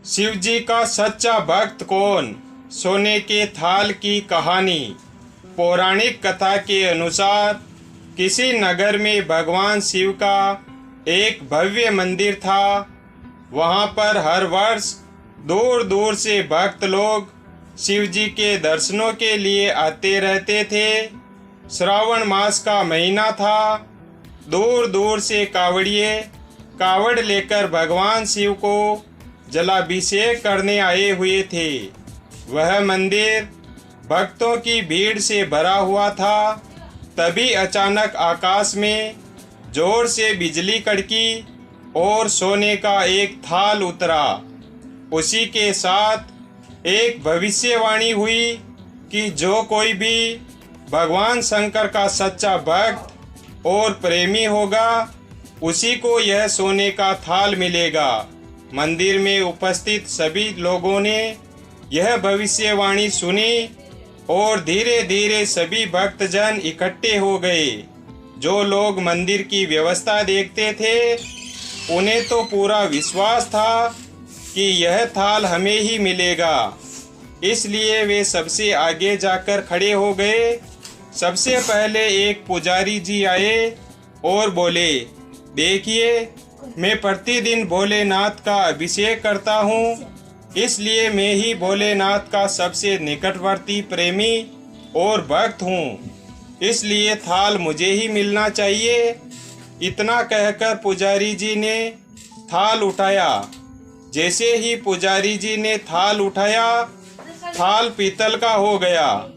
शिव जी का सच्चा भक्त कौन? सोने के थाल की कहानी। पौराणिक कथा के अनुसार किसी नगर में भगवान शिव का एक भव्य मंदिर था। वहां पर हर वर्ष दूर दूर से भक्त लोग शिव जी के दर्शनों के लिए आते रहते थे। श्रावण मास का महीना था। दूर दूर से कावड़िए कावड़ लेकर भगवान शिव को जलाभिषेक करने आए हुए थे। वह मंदिर भक्तों की भीड़ से भरा हुआ था। तभी अचानक आकाश में जोर से बिजली कड़की और सोने का एक थाल उतरा। उसी के साथ एक भविष्यवाणी हुई कि जो कोई भी भगवान शंकर का सच्चा भक्त और प्रेमी होगा उसी को यह सोने का थाल मिलेगा। मंदिर में उपस्थित सभी लोगों ने यह भविष्यवाणी सुनी और धीरे धीरे सभी भक्तजन इकट्ठे हो गए। जो लोग मंदिर की व्यवस्था देखते थे उन्हें तो पूरा विश्वास था कि यह थाल हमें ही मिलेगा। इसलिए वे सबसे आगे जाकर खड़े हो गए। सबसे पहले एक पुजारी जी आए और बोले, देखिए, मैं प्रतिदिन भोलेनाथ का अभिषेक करता हूँ, इसलिए मैं ही भोलेनाथ का सबसे निकटवर्ती प्रेमी और भक्त हूँ, इसलिए थाल मुझे ही मिलना चाहिए। इतना कहकर पुजारी जी ने थाल उठाया। जैसे ही पुजारी जी ने थाल उठाया, थाल पीतल का हो गया।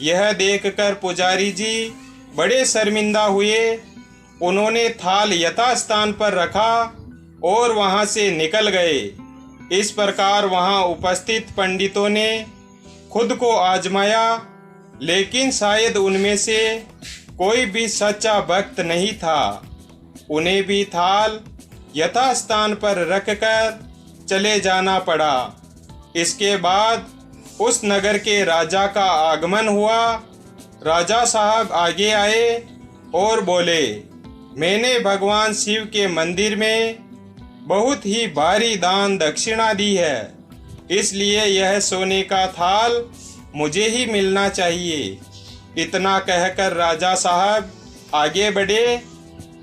यह देखकर पुजारी जी बड़े शर्मिंदा हुए। उन्होंने थाल यथास्थान पर रखा और वहां से निकल गए। इस प्रकार वहां उपस्थित पंडितों ने खुद को आजमाया, लेकिन शायद उनमें से कोई भी सच्चा भक्त नहीं था। उन्हें भी थाल यथास्थान पर रखकर चले जाना पड़ा। इसके बाद उस नगर के राजा का आगमन हुआ। राजा साहब आगे आए और बोले, मैंने भगवान शिव के मंदिर में बहुत ही भारी दान दक्षिणा दी है, इसलिए यह सोने का थाल मुझे ही मिलना चाहिए। इतना कहकर राजा साहब आगे बढ़े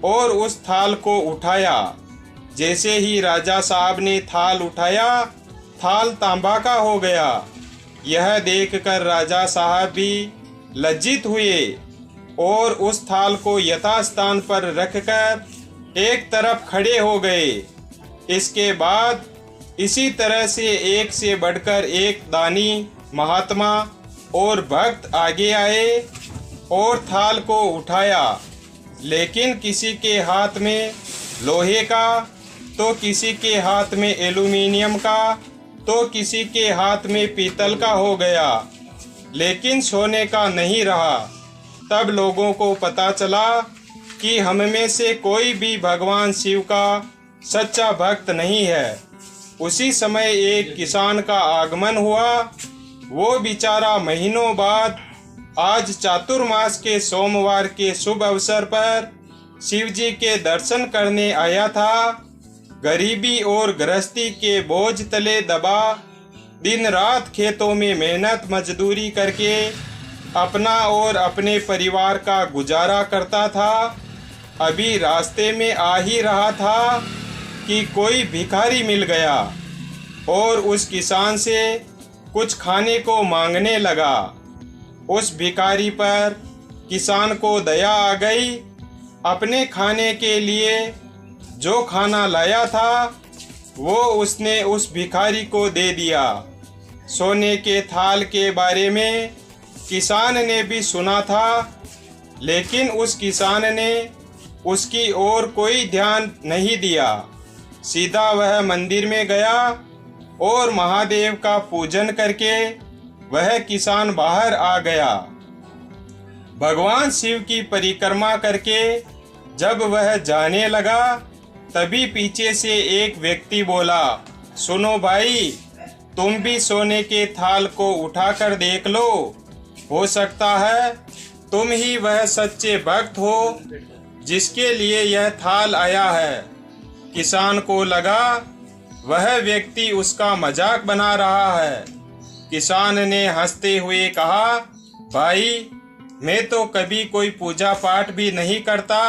और उस थाल को उठाया। जैसे ही राजा साहब ने थाल उठाया, थाल तांबा का हो गया। यह देखकर राजा साहब भी लज्जित हुए और उस थाल को यथास्थान पर रखकर एक तरफ खड़े हो गए। इसके बाद इसी तरह से एक से बढ़कर एक दानी, महात्मा और भक्त आगे आए और थाल को उठाया, लेकिन किसी के हाथ में लोहे का, तो किसी के हाथ में एल्यूमीनियम का, तो किसी के हाथ में पीतल का हो गया, लेकिन सोने का नहीं रहा। तब लोगों को पता चला कि हम में से कोई भी भगवान शिव का सच्चा भक्त नहीं है। उसी समय एक किसान का आगमन हुआ। वो बेचारा महीनों बाद आज चातुर्मास के सोमवार के शुभ अवसर पर शिव जी के दर्शन करने आया था। गरीबी और गृहस्थी के बोझ तले दबा दिन रात खेतों में मेहनत मजदूरी करके अपना और अपने परिवार का गुजारा करता था। अभी रास्ते में आ ही रहा था कि कोई भिखारी मिल गया और उस किसान से कुछ खाने को मांगने लगा। उस भिखारी पर किसान को दया आ गई। अपने खाने के लिए जो खाना लाया था वो उसने उस भिखारी को दे दिया। सोने के थाल के बारे में किसान ने भी सुना था, लेकिन उस किसान ने उसकी ओर कोई ध्यान नहीं दिया। सीधा वह मंदिर में गया और महादेव का पूजन करके वह किसान बाहर आ गया। भगवान शिव की परिक्रमा करके जब वह जाने लगा, तभी पीछे से एक व्यक्ति बोला, सुनो भाई, तुम भी सोने के थाल को उठाकर देख लो, हो सकता है तुम ही वह सच्चे भक्त हो जिसके लिए यह थाल आया है। किसान को लगा वह व्यक्ति उसका मजाक बना रहा है। किसान ने हंसते हुए कहा, भाई, मैं तो कभी कोई पूजा पाठ भी नहीं करता,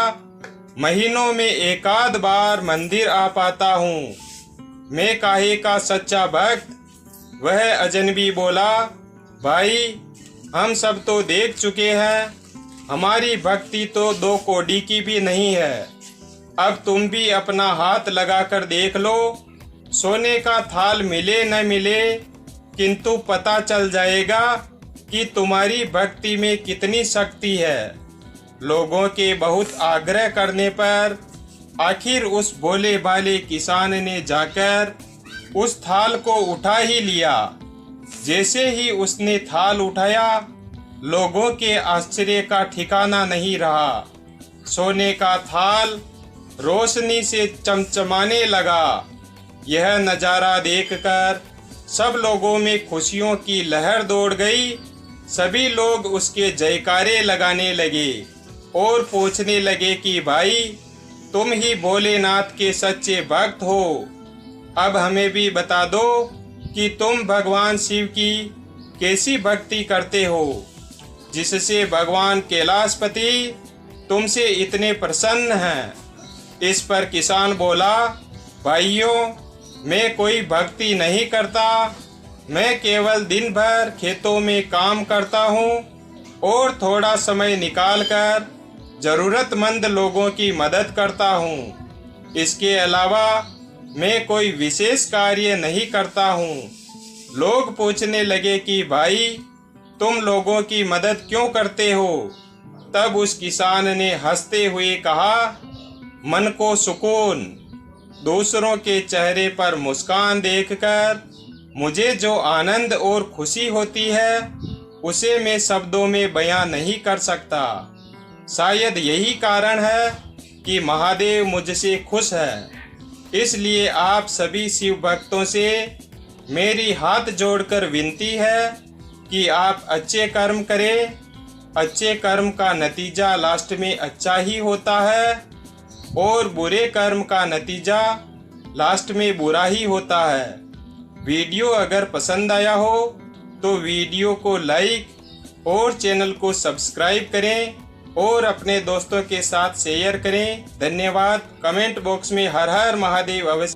महीनों में एक आध बार मंदिर आ पाता हूँ, मैं काहे का सच्चा भक्त। वह अजनबी बोला, भाई, हम सब तो देख चुके हैं, हमारी भक्ति तो 2 कौड़ी की भी नहीं है। अब तुम भी अपना हाथ लगाकर देख लो, सोने का थाल मिले न मिले, किंतु पता चल जाएगा कि तुम्हारी भक्ति में कितनी शक्ति है। लोगों के बहुत आग्रह करने पर आखिर उस भोले भाले किसान ने जाकर उस थाल को उठा ही लिया। जैसे ही उसने थाल उठाया, लोगों के आश्चर्य का ठिकाना नहीं रहा। सोने का थाल रोशनी से चमचमाने लगा। यह नजारा देखकर सब लोगों में खुशियों की लहर दौड़ गई। सभी लोग उसके जयकारे लगाने लगे और पूछने लगे कि भाई, तुम ही भोलेनाथ के सच्चे भक्त हो। अब हमें भी बता दो कि तुम भगवान शिव की कैसी भक्ति करते हो, जिससे भगवान कैलाशपति तुमसे इतने प्रसन्न हैं। इस पर किसान बोला, भाइयों, मैं कोई भक्ति नहीं करता, मैं केवल दिन भर खेतों में काम करता हूँ और थोड़ा समय निकालकर जरूरतमंद लोगों की मदद करता हूँ। इसके अलावा मैं कोई विशेष कार्य नहीं करता हूँ। लोग पूछने लगे कि भाई, तुम लोगों की मदद क्यों करते हो? तब उस किसान ने हंसते हुए कहा, मन को सुकून, दूसरों के चेहरे पर मुस्कान देखकर मुझे जो आनंद और खुशी होती है, उसे मैं शब्दों में बयां नहीं कर सकता। शायद यही कारण है कि महादेव मुझसे खुश है। इसलिए आप सभी शिव भक्तों से मेरी हाथ जोड़कर विनती है कि आप अच्छे कर्म करें। अच्छे कर्म का नतीजा लास्ट में अच्छा ही होता है और बुरे कर्म का नतीजा लास्ट में बुरा ही होता है। वीडियो अगर पसंद आया हो तो वीडियो को लाइक और चैनल को सब्सक्राइब करें और अपने दोस्तों के साथ शेयर करें। धन्यवाद। कमेंट बॉक्स में हर हर महादेव अवश्य